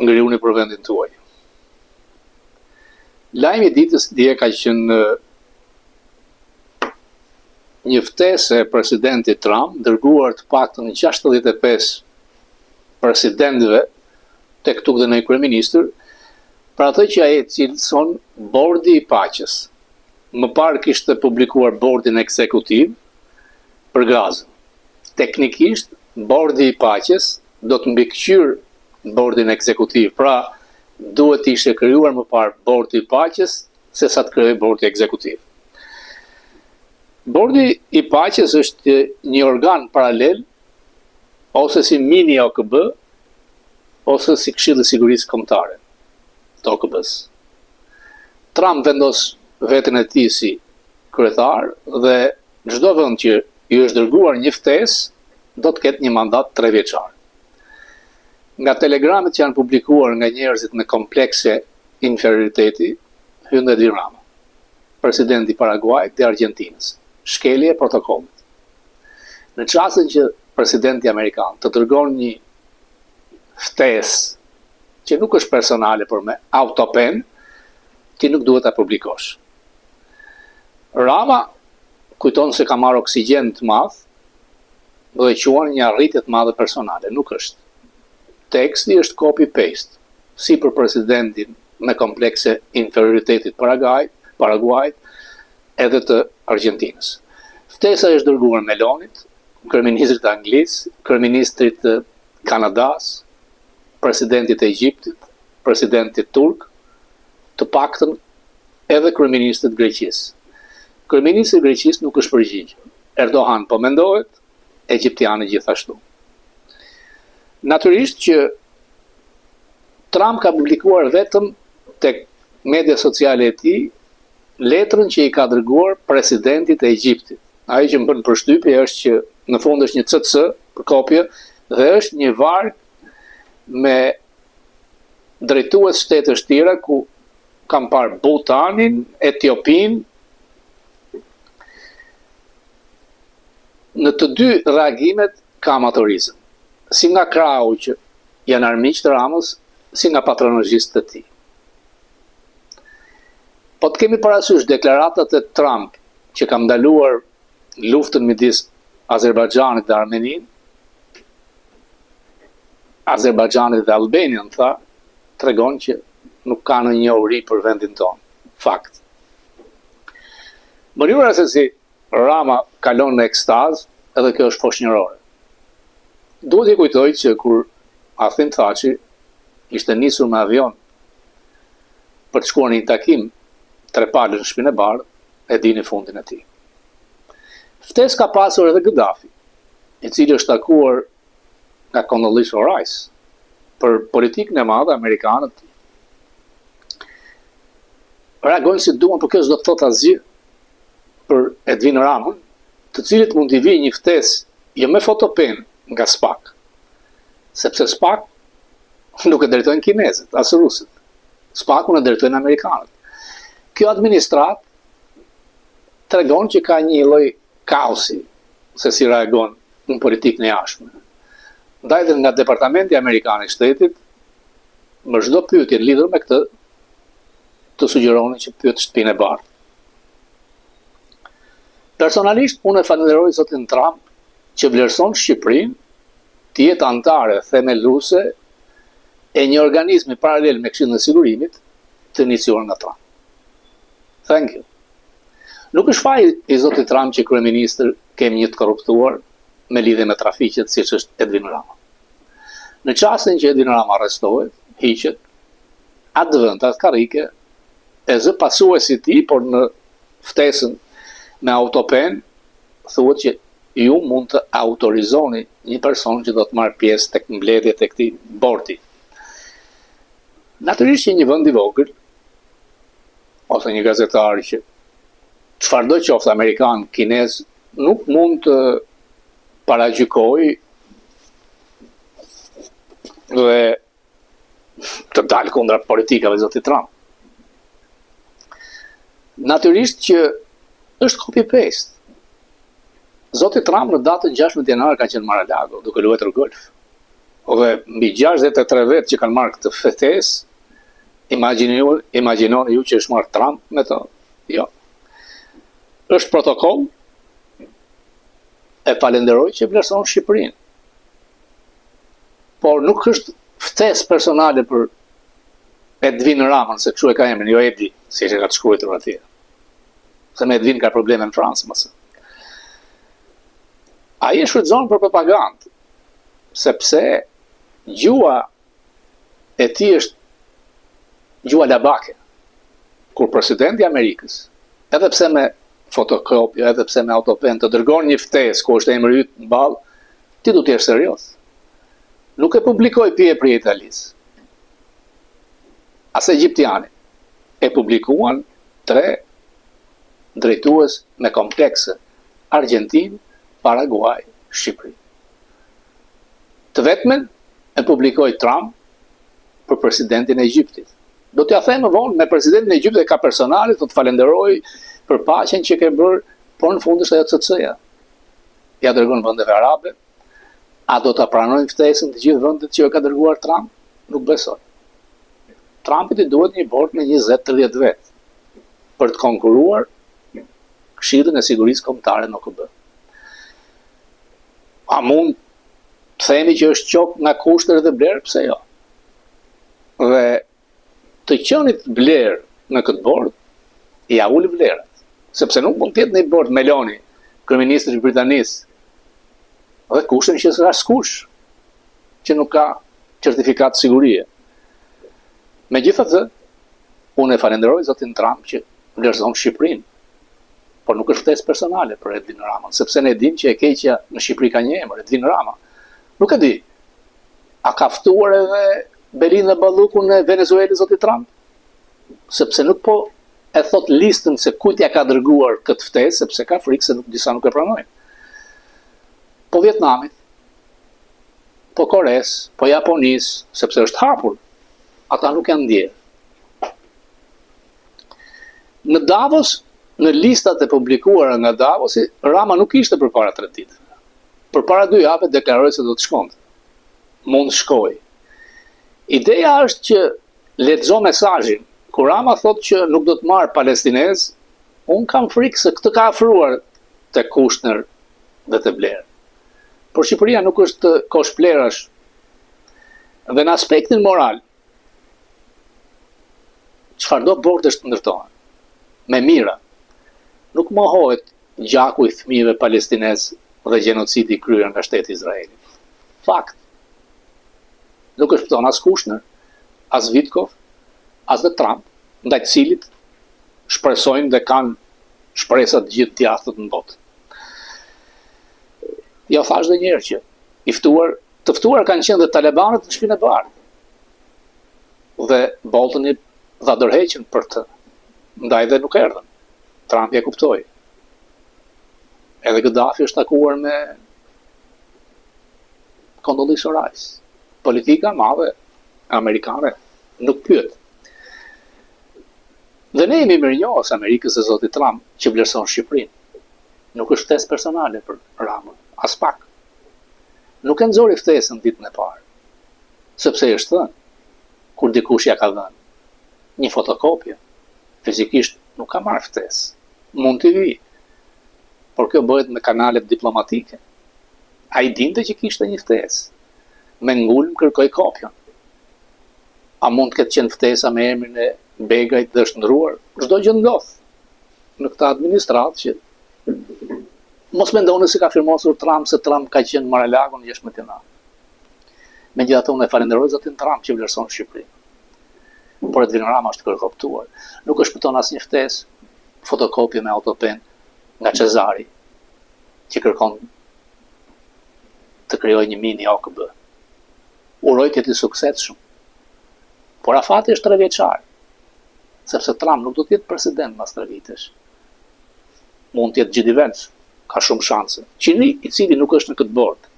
ngriuni për vendin tuaj. Lajmi i ditës dje ka qenë një ftesë e presidentit Trump, dërguar të paktën 65 presidentëve, tek tuk dhe në kryeministër, për atë që ai cilëson bordi i paqes. Më parë kishte publikuar bordin ekzekutiv për Gazën. Teknikisht, bordi i paqes do të mbikëqyr bordin ekzekutiv, pra duhet të ishte krijuar më parë bordi i paqes se sa të krijojë bordi ekzekutiv. Bordi i paqes është një organ paralel ose si mini OKB ose si Këshilli i Sigurisë Kombëtare të OKB-s. Trump vendos veten e tij si kryetar dhe çdo vend që i është dërguar një ftesë do të ketë një mandat 3 vjeçar. Nga telegramet që janë publikuar nga njerëzit me komplekse inferioriteti, hyn Edi Rama, presidenti i Paraguajit dhe Argjentinës, shkelje e protokollit. Në çastin që presidenti amerikan të dërgon një ftesë që nuk është personale por me autopen, ti nuk duhet ta publikosh. Rama kujton se ka marrë oksigjen të madh dhe quan një arritje të madhe personale, nuk është. Teksti është copy-paste, si për presidentin me komplekse inferioriteti Paraguajit, edhe të Argjentinës. Ftesa është dërguar Melonit, kryeministrit anglisë, kryeministrit të Kanadas, presidentit e Egjiptit, presidentit turk, të paktën edhe kryeministrit Greqisë. Kryeministri i Greqisë nuk është përgjigj. Erdogan po mendohet, egjiptianë gjithashtu. Natyrisht që Trump ka publikuar vetëm tek media sociale e tij letrën që i ka dërguar presidentit e Egjiptit. Ai që më bën përshtypje është që në fund është një CC për kopje dhe është një varg me drejtues shtetësh tjera ku kam parë Bhutanin, Etiopin. Në të dy reagimet ka amatorizëm, si nga krau që janë armiq të Ramës, si nga patronazhistët e tij. Po të kemi parasysh deklaratat e Trump që ka ndaluar luftën midis Azerbajxhanit dhe Armenisë, Azerbajxhanit dhe Albanian, tregon që nuk ka në një uri për vendin tonë. Fakt. Mënyra se si Rama kalon në ekstaz, edhe kjo është foshnjërore. Duhet i kujtoj që kur Arthim Thaçi ishte nisur me avion për të shkuar në një takim trepalë në Shtëpinë e Bardhë, e dini fundin e tij. Ftesë ka pasur edhe Gaddafi, i cili është takuar nga Condoleezza Rice për politikën e madhe amerikanët. Reagojnë si duan, por kjo s'do të thotë asgjë për Edwin Ramën, të cilit mund t'i vijë një ftesë jo me fotopen nga SPAK, sepse SPAK nuk e drejtojnë kinezët, as rusët. SPAK-un e drejtojnë amerikanët. Kjo administrat tregon që ka një lloj kaosi se si reagon në politikën e jashtme. Ndaj dhe nga Departamenti Amerikan i Shtetit, më çdo pyetje lidhur me këtë, të sugjeroni që pyet Shtëpinë e Bardhë. Personalisht, unë e falenderoj zotin Trump që vlerëson Shqipërinë të jetë antare themeluese e një organizmi paralel me Këshillin e Sigurimit të iniciuar nga Trump. Thank you. Nuk është faji i zotit Trump që kryeministër kemi një të korruptuar me lidhje me trafiqet, siç është Edwin Rama. Në çastin që Edwin Rama arrestohet, hiqet, atë vend, atë karrike, e zë pasuesi i tij, por në ftesën me autopen, thuhet që ju mund të autorizoni një person që do të marrë pjesë tek mbledhjet e këtij bordi. Natyrisht që një vend i vogël, ose një gazetar që çfarëdo qoftë amerikan, kinez, nuk mund të paragjykojë dhe të dalë kundra politikave zotit Trump. Natyrisht që është copy-paste. Zoti Trump në datën 16 janar ka qenë Mar-a-Lago duke luajtur golf. Dhe mbi 63 vetë që kanë marrë këtë ftesë, imagjinoni ju që është marrë Trump me to. Jo. Është protokoll, e falenderoj që vlerëson Shqipërinë. Por nuk është ftesë personale për Edvin Ramën, se kështu e ka emrin, jo Edi, si që ka të shkruar atje. Se me Edvin ka probleme në Francë, mëse. Ai e shfrytëzon për propagandë, sepse gjua e tij është gjua labake. Kur presidenti i Amerikës, edhe pse me fotokopje, edhe pse me autopen, të dërgon një ftesë ku është emri yt mball, ti du të jesh serioz. Nuk e publikoj pjepri e Italisë. As egjiptiani. E publikuan 3 drejtues me komplekse: Argjentinë, Paraguay, Shqipëri. Të vetmen e publikoi Trump për presidentin e Egjiptit. Do t'ja them më vonë, me presidentin e Egjiptit ka personale, do të falenderoj për paqen që ke bërë, por në fund është ajo CC-ja. Ja dërgon vendeve arabe. A do ta pranojnë ftesën të gjithë vendet që e ka dërguar Trump? Nuk besoj. Trumpit i duhet një bord me 20-30 vetë për të konkuruar Këshillin e Sigurisë Kombëtare në OKB. A mund të themi që është qok nga kushtet dhe blerë? Pse jo? Dhe të qenit blerë në këtë bord, ja ul vlerat. Sepse nuk mund të jetë në bord Meloni, kryeministri i Britanisë, dhe kushten që s'ka askush që nuk ka certifikat sigurie. Megjithatë, unë e falenderoj zotin Trump që vlerëson Shqipërinë, por nuk është ftesë personale për Edvin Ramën, sepse ne dimë që e keqja në Shqipëri ka një emër, Edvin Rama. Nuk e di. A ka ftuar edhe Belinda Ballukun në Venezuelë zoti Trump? Sepse nuk po e thot listën se kujt ja ka dërguar këtë ftesë, sepse ka frikë se disa nuk e pranojnë. Po Vietnamit, po Kores, po Japonis, sepse është hapur, ata nuk janë ndjerë. Në Davos, në listat e publikuara nga Davos, Rama nuk ishte përpara 3 ditë. Përpara 2 javë deklaroi se do të shkonte. Mund shkoj. Ideja është që lexo mesazhin. Kur Rama thotë që nuk do të marr palestinez, un kam frikë se këtë ka afruar te Kushner dhe te Blair. Por Shqipëria nuk është kosh plerash. Dhe në aspektin moral, çfarëdo bordesh të ndërtohen me mira, nuk mohohet gjaku i fëmijëve palestinez dhe gjenocidi i kryer nga shteti Izraeli. Fakt. Nuk është pëton as Kushner, as Vitkov, as dhe Trump, ndaj të cilit shpresojnë dhe kanë shpresat gjithë djathtët në botë. Ja thash dhe njerë që të ftuar kanë qenë dhe talibanët në Shtëpinë e Bardhë. Dhe Bolton i dha dorëheqjen për të, ndaj dhe nuk erdhën. Trump ja kuptoi. Edhe Gaddafi është takuar me Condoleezza Rice. Politika madhe amerikane nuk pyet. Dhe ne jemi mirënjohës Amerikës e zotit Trump që vlerëson Shqipërinë. Nuk është ftesë personale për Ramën, as pak. Nuk e nxori ftesën ditën e parë, sepse është thënë, kur dikush ja ka dhënë një fotokopje, fizikisht nuk ka marrë ftesë. Mund të vi, por kjo bëhet me kanalet diplomatike. Ai dinte që kishte një ftesë. Me ngulm kërkoi kopjen. A mund të ketë qenë ftesa me emrin e Begajt dhe është ndruar? Çdo gjë ndodh në këtë administratë që mos mendoni se ka firmosur Trump se Trump ka qenë Mar-a-Lago në 16 janar. Megjithatë unë e falenderoj zotin Trump që vlerëson Shqipërinë. Por Edvin Rama është kërkoptuar. Nuk është pëton asnjë ftesë, fotokopje me autopen nga Cezari, që kërkon të krijojë një mini OKB. Uroj të jetë i suksesshëm. Por afati është 3 vjeçar, sepse Trump nuk do të jetë president pas 3 vitesh. Mund të jetë J.D. Vance, ka shumë shanse. Qini i cili nuk është në këtë bord.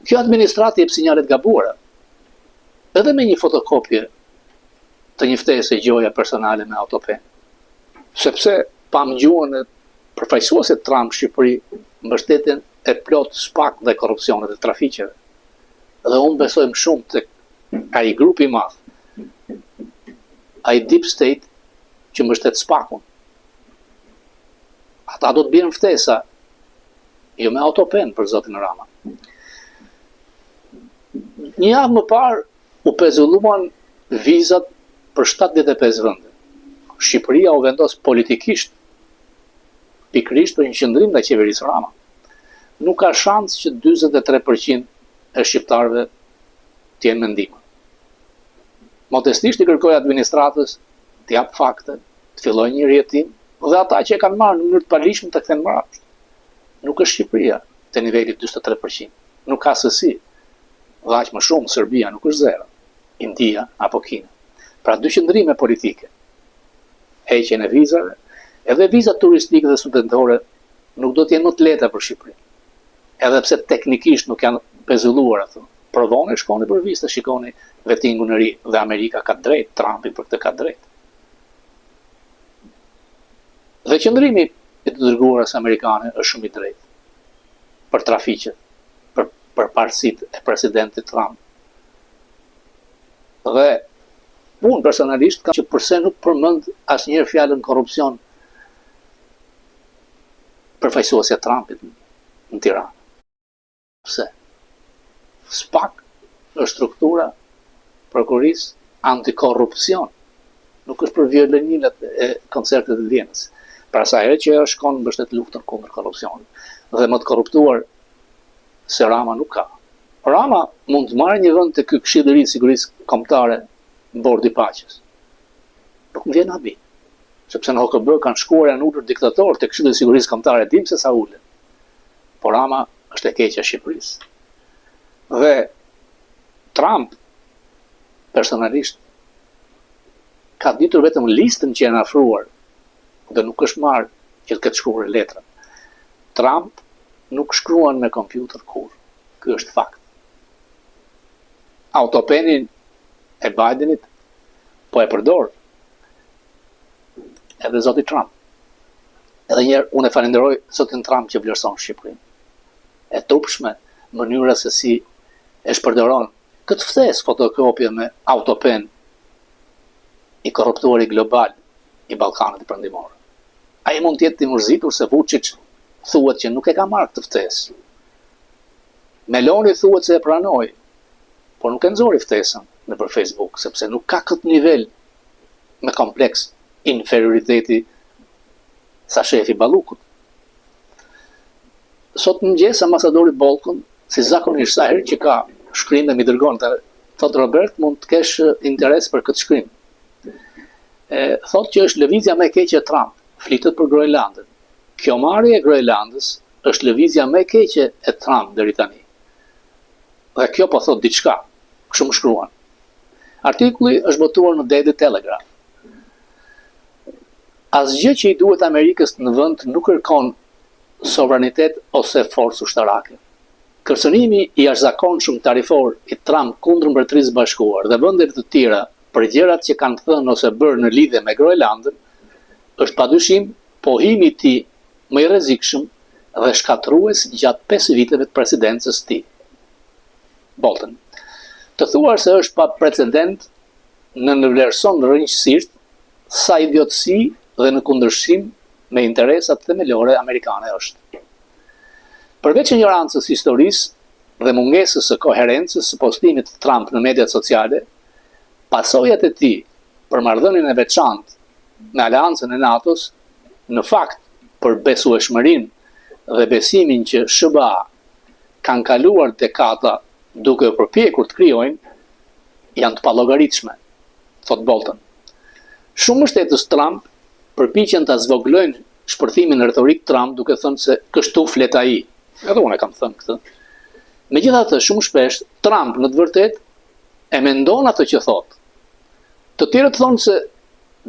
Kjo administratë jep sinjalet gabuara. Edhe me një fotokopje të një ftese gjoja personale me autopen. Sepse pam gjuhën e përfaqësuesit Trump Shqipëri mbështetjen e plot shpak dhe korrupsionit dhe trafiqeve. Dhe unë besojmë shumë të ai grupi i madh, ai deep state që mbështet spakun. Ata do të bjerë ftesa, jo me autopen për zotin Rama. Një javë më parë u pezulluan vizat për 75 vende. Shqipëria u vendos politikisht pikërisht për një qëndrim nga qeverisë Rama. Nuk ka shans që 43% e shqiptarëve të jenë me ndihmë. Modestisht i kërkoj administratës të jap fakte, të fillojë një rjetim, dhe ata që e kanë marrë në mënyrë të palishme të kthejnë mbrapsht. Nuk është Shqipëria te niveli 43%. Nuk ka sësi. Dhe aq më shumë Serbia nuk është zero. India apo Kina. Pra dy qëndrime politike. Heqjen e vizave, edhe vizat turistike dhe studentore nuk do të jenë më të lehta për Shqipërinë. Edhe pse teknikisht nuk janë pezulluar ato. Provoni, shkoni për vizë, shikoni vettingun e ri dhe Amerika ka drejt, Trumpi për këtë ka drejt. Dhe qëndrimi i të dërguaras amerikane është shumë i drejtë për trafiqet, për parësitë e presidentit Trump. Dhe unë personalisht kam që përse nuk përmend asnjëherë fjalën korrupsion përfaqësuesja Trumpit në Tiranë. Pse? SPAK është struktura prokurisë antikorrupsion. Nuk është për violenilat e koncertet e Vienës. Pra sa herë që ajo shkon mbështet luftën kundër korrupsionit. Dhe më të korruptuar se Rama nuk ka. Rama mund të marrë një vend te ky Këshilli i Ri i Sigurisë Kombëtare në bordi i paqes. Nuk më vjen habi. Sepse në OKB kanë shkuar janë ulur diktatorë te Këshilli i Sigurisë Kombëtare, dim se sa ulen. Por Rama është e keqja e Shqipërisë. Dhe Trump personalisht ka ditur vetëm listën që janë afruar dhe nuk është marrë që të ketë shkruar letra. Trump nuk shkruan me kompjuter kur. Ky është fakt. Autopenin e Bidenit po e përdor edhe zoti Trump. Edhe njerë, unë e falenderoj zotin Trump që vlerëson Shqipërinë. E turpshme mënyra se si e shpërdoron këtë ftesë fotokopje me autopen i korruptuari global i Ballkanit Perëndimor. Ai mund të jetë i mërzitur se Vučić thuhet që nuk e ka marrë këtë ftesë. Meloni thuhet se e pranoi, por nuk e nxori ftesën nëpër Facebook, sepse nuk ka këtë nivel me kompleks inferioriteti sa shefi Ballukut. Sot mëngjes ambasadori Bolkun, si zakonisht sa herë që ka shkrim dhe mi dërgon, thot Robert, mund të kesh interes për këtë shkrim. Thot që është lëvizja më e keqe e Trump, flitet për Groenlandën. Kjo marrje e Groenlandës është lëvizja më e keqe e Trump deri tani. Dhe kjo po thot diçka, kështu më shkruan. Artikulli është botuar në Daily Telegraph. Asgjë që i duhet Amerikës në vend nuk kërkon sovranitet ose forcë ushtarake. Kërcënimi i jashtëzakonshëm tarifor i Trump kundër Mbretërisë së Bashkuar dhe vendeve të tjera për gjërat që kanë thënë ose bërë në lidhje me Groenlandën është padyshim pohimi i tij më i rrezikshëm dhe shkatërrues gjatë 5 viteve të presidencës së tij. Bolton. Të thuar se është pa precedent në vlerëson rrënjësisht sa idiotësi dhe në kundërshtim me interesat themelore amerikane është. Përveç ignorancës historisë dhe mungesës së koherencës së postimit të Trump në mediat sociale, pasojat e tij për marrëdhënien e veçantë me aleancën e NATO-s, në fakt për besueshmërinë dhe besimin që SBA kanë kaluar dekada duke u përpjekur të krijojnë, janë të pallogaritshme, thot Bolton. Shumë mbështetës Trump përpiqen ta zvoglojnë shpërthimin retorik Trump duke thënë se kështu flet ai. Edhe unë e kam thënë këtë. Megjithatë, shumë shpesh Trump në të vërtetë e mendon atë që thot. Të tjerët thonë se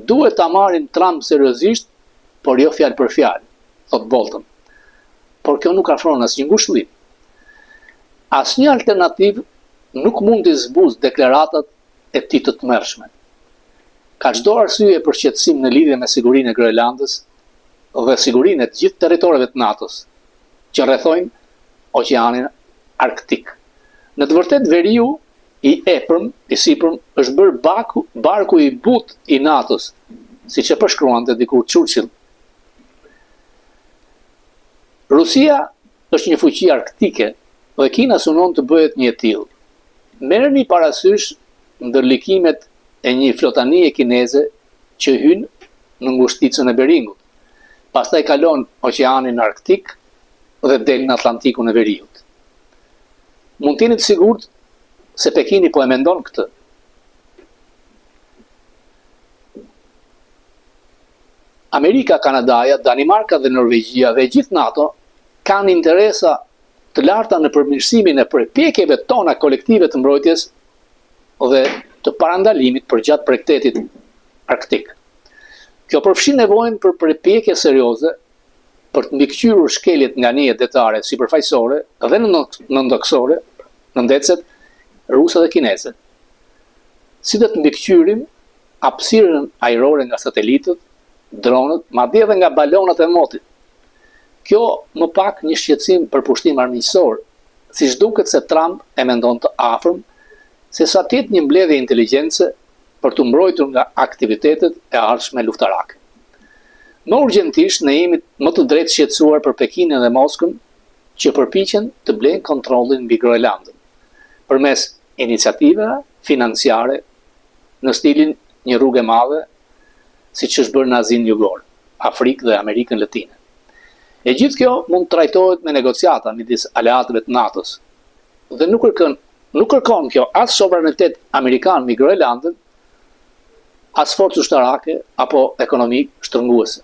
duhet ta marrin Trump seriozisht, por jo fjalë për fjalë, thot Bolton. Por kjo nuk afron asnjë ngushëllim. Asnjë alternativë nuk mund të zbuzë deklaratat e tij të tmerrshme. Ka çdo arsye për shqetësim në lidhje me sigurinë e Groenlandës dhe sigurinë e të gjithë territoreve të NATO-s, që rrethojnë oqeanin Arktik. Në të vërtet veriu i epërm, i sipërm, është bërë barku i but i NATO-s, siç e përshkruante dikur Churchill. Rusia është një fuqi arktike dhe Kina synon të bëhet një e tillë. Merrni parasysh ndërlikimet e një flotanie kineze që hyn në ngushticën e Beringut, pastaj kalon oqeanin Arktik dhe del në Atlantikun e Veriut. Mund t'jeni të sigurt se Pekini po e mendon këtë. Amerika, Kanadaja, Danimarka dhe Norvegjia dhe gjithë NATO kanë interesa të larta në përmirësimin e përpjekjeve tona kolektive të mbrojtjes dhe të parandalimit përgjatë projektit arktik. Kjo përfshin nevojën për përpjekje serioze për të mbikëqyrur shkeljet nga nijet detare sipërfaqësore dhe nëndoksore në ndecet ruse dhe kineze. Si do të mbikëqyrim hapësirën ajrore nga satelitët, dronët, madje edhe nga balonat e motit. Kjo më pak një shqetësim për pushtim armiqësor, siç duket se Trump e mendon të afërm, se sa të jetë një mbledhje inteligjencë për të mbrojtur nga aktivitetet e ardhshme luftarake. Më urgjentisht ne jemi më të drejtë shqetësuar për Pekinë dhe Moskën, që përpiqen të blejnë kontrollin mbi Groenlandën, përmes iniciativave financiare në stilin një rrugë e madhe, siç është bërë në Azinë Jugore, Afrikë dhe Amerikën Latine. E gjithë kjo mund të trajtohet me negociata midis aleatëve të NATO-s, dhe nuk kërkon kjo as sovranitet amerikan mbi Groenlandën, as forcë ushtarake apo ekonomi shtrënguese.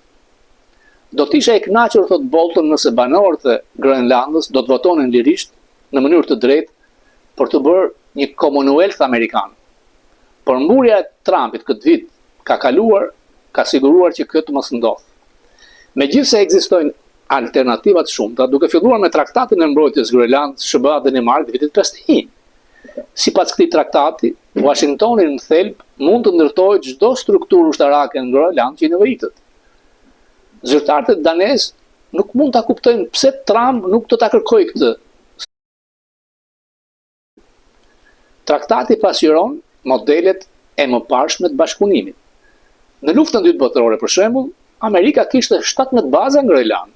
Do të isha i kënaqur, thot Bolton, nëse banorët e Groenlandës do të votonin lirisht në mënyrë të drejtë për të bërë një Commonwealth amerikan. Por mburja e Trumpit këtë vit ka kaluar, ka siguruar që kjo të mos ndodhë. Megjithse ekzistojnë alternativat shumëta, duke filluar me traktatin e mbrojtjes Groenland, SBA dhe Danimark vitit 51. Sipas këtij traktati, Washingtoni në thelb mund të ndërtojë çdo strukturë ushtarake në Groenland që i nevojitët. Zyrtarët danez nuk mund ta kuptojnë pse Trump nuk do ta kërkojë këtë. Traktati pasqyron modelet e mëparshme të bashkëpunimit. Në luftën e dytë botërore, për shembull, Amerika kishte 17 baza në Groenland.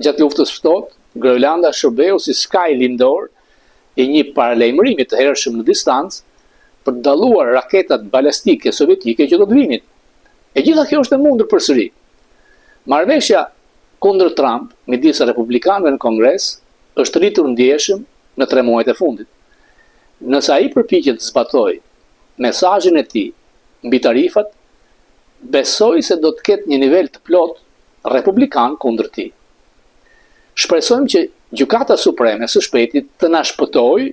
Gjatë luftës së ftohtë, Groenlanda shërbeu si skaj lindor i një paralajmërimi të hershëm në distancë për të dalluar raketat balistike sovjetike që do të vinin. E gjitha kjo është e mundur përsëri. Marrëveshja kundër Trump midis republikanëve në Kongres është rritur ndjeshëm në 3 muajt e fundit. Nëse ai përpiqet të zbatojë mesazhin e tij mbi tarifat, besoj se do të ketë një nivel të plot republikan kundër tij. Shpresojmë që Gjykata Supreme së shpejti të na shpëtojë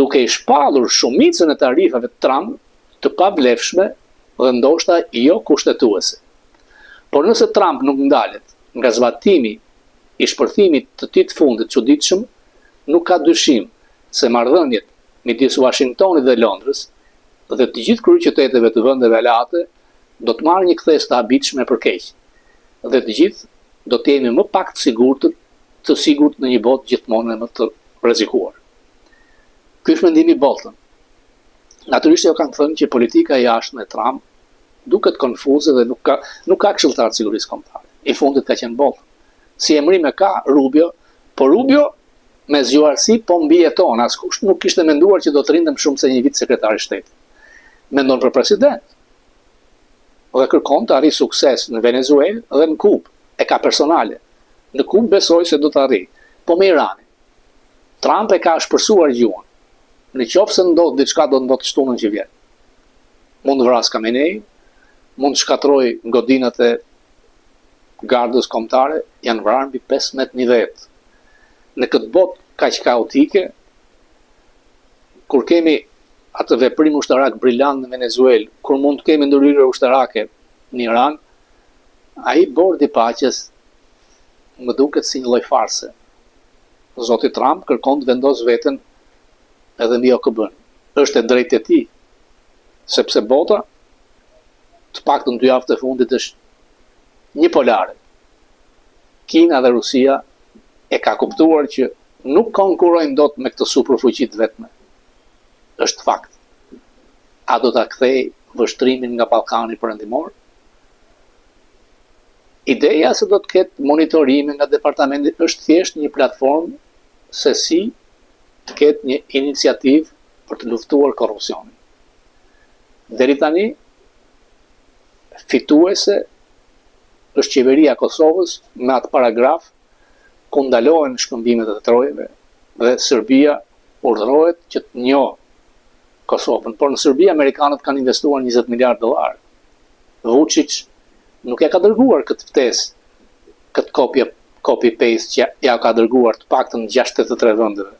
duke i shpallur shumicën e tarifave të Trump të pavlefshme dhe ndoshta jo kushtetuese. Por nëse Trump nuk ndalet nga zbatimi i shpërthimit të tij të fundit çuditshëm, nuk ka dyshim se marrëdhëniet midis Washingtonit dhe Londrës dhe të gjithë kryeqyteteve të vendeve aleate do të marrë një kthes të habitshme për keq. Dhe të gjithë do të jemi më pak të sigurt në një botë gjithmonë më të rrezikuar. Ky është mendimi i Bolton. Natyrisht jo kanë thënë që politika e jashtme e Trump duket konfuze dhe nuk ka këshilltar të sigurisë kombëtare. I fundit ka qenë Bolton. Si emrim e ka Rubio, por Rubio me zgjuarsi po mbijeton, askush nuk kishte menduar që do të rindem shumë se një vit sekretar i shtetit. Mendon për president. Dhe kërkon të arrijë sukses në Venezuelë dhe në Kubë. E ka personale. Në Kubë besoj se do të arrijë. Po me Iranin. Trump e ka shpërsuar gjuhën. Në qoftë se ndodh diçka do të ndodhë shtunën që vjen. Mund të vras Khamenei, mund të shkatrojë godinat e gardës kombëtare, janë vrarë mbi 15.000. Në këtë botë kaq kaotike, kur kemi atë veprim ushtarak brillant në Venezuelë, kur mund të kemi ndërhyrje ushtarake në Iran, ai bordi i paqes më duket si një lloj farse. Zoti Trump kërkon të vendos veten edhe mbi OKB-n. Është e drejtë e tij, sepse bota, të paktën 2 javët e fundit, është një polare. Kina dhe Rusia e ka kuptuar që nuk konkurojnë dot me këtë superfuqi të vetme. Është fakt. A do ta kthej vështrimin nga Ballkani perëndimor? Ideja se do të ketë monitorime nga departamenti është thjesht një platformë se si të ketë një iniciativë për të luftuar korrupsionin. Deri tani, fituese është qeveria e Kosovës me atë paragraf ku ndalohen shkëmbimet e trojeve dhe Serbia urdhërohet që të njohë Kosovën. Por në Serbi amerikanët kanë investuar $20 miliardë. Vučić nuk e ka dërguar këtë ftesë, këtë copy-paste që ja ka dërguar të paktën 63 vendeve.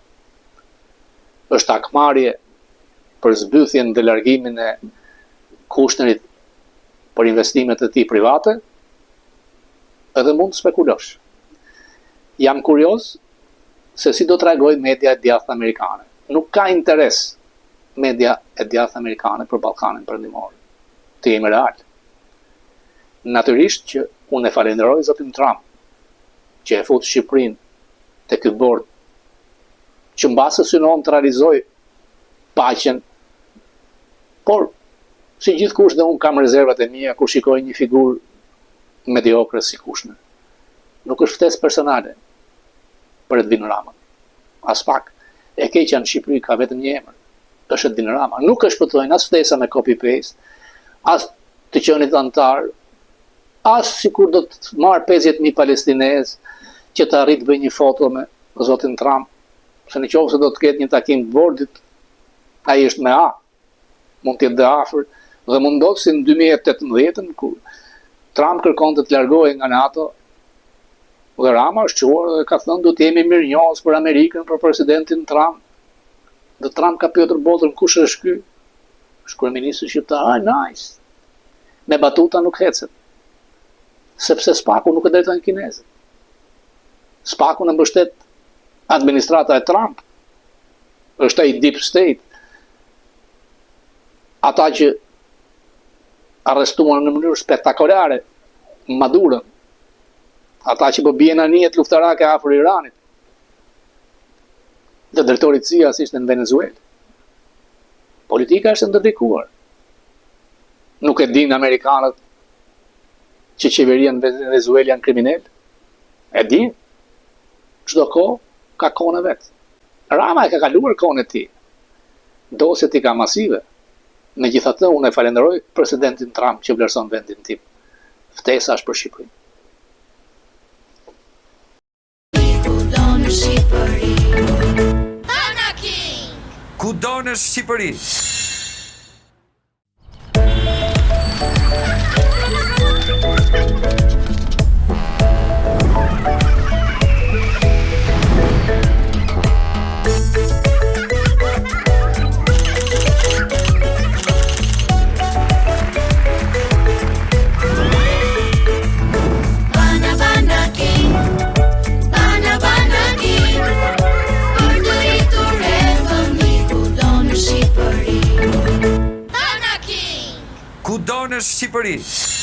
Është akmarrje për zbythjen dhe largimin e Kushnerit për investimet e tij private, edhe mund të spekulosh. Jam kurioz se si do të reagojë media e djathtë amerikane. Nuk ka interes media e djathtë amerikane për Ballkanin perëndimor. Të jemi real. Natyrisht që unë e falenderoj zotin Trump që e fut Shqipërinë te ky bord, që mbase synon të realizoj paqen, por si gjithkush dhe unë kam rezervat e mia kur shikoj një figurë mediokre si Kushner. Nuk është ftesë personale për Edvin Ramën. As pak. E keqja në Shqipëri ka vetëm një emër. Është Edvin Rama. Nuk e shpëtojnë as ftesa me copy-paste, as të qenit antar, as sikur do të marrë 50.000 palestinez që të arrit të bëjë një foto me zotin Trump, se në qoftë se do të ketë një takim të bordit, ai është me A, mund të jetë dhe afër, dhe mund ndodhë si në 2018, kur Trump kërkon të largohej nga NATO, dhe Rama është quar dhe ka thënë do të jemi mirënjohës për Amerikën, për presidentin Trump. Dhe Trump ka pyetur botën kush është ky? Është kryeministri shqiptar. Nice. Me batuta nuk hecet. Sepse spaku nuk e drejton kinezët. Spaku në mbështet administrata e Trump. Është ai deep state. Ata që arrestuan në mënyrë spektakolare Madurën. Ata që po bien anijet luftarake afër Iranit. Dhe drejtori i CIA ishte në Venezuelë. Politika është ndërlikuar. Nuk e din amerikanët që qeveria në Venezuelë janë kriminal? E din. Çdo kohë ka kohën e vet. Rama e ka kaluar kohën e tij. Dosjet i ka masive. Megjithatë, unë e falenderoj presidentin Trump që vlerëson vendin tim. Ftesa është për Shqipërinë. Kudo në Shqipëri. Kudo në Shqipëri.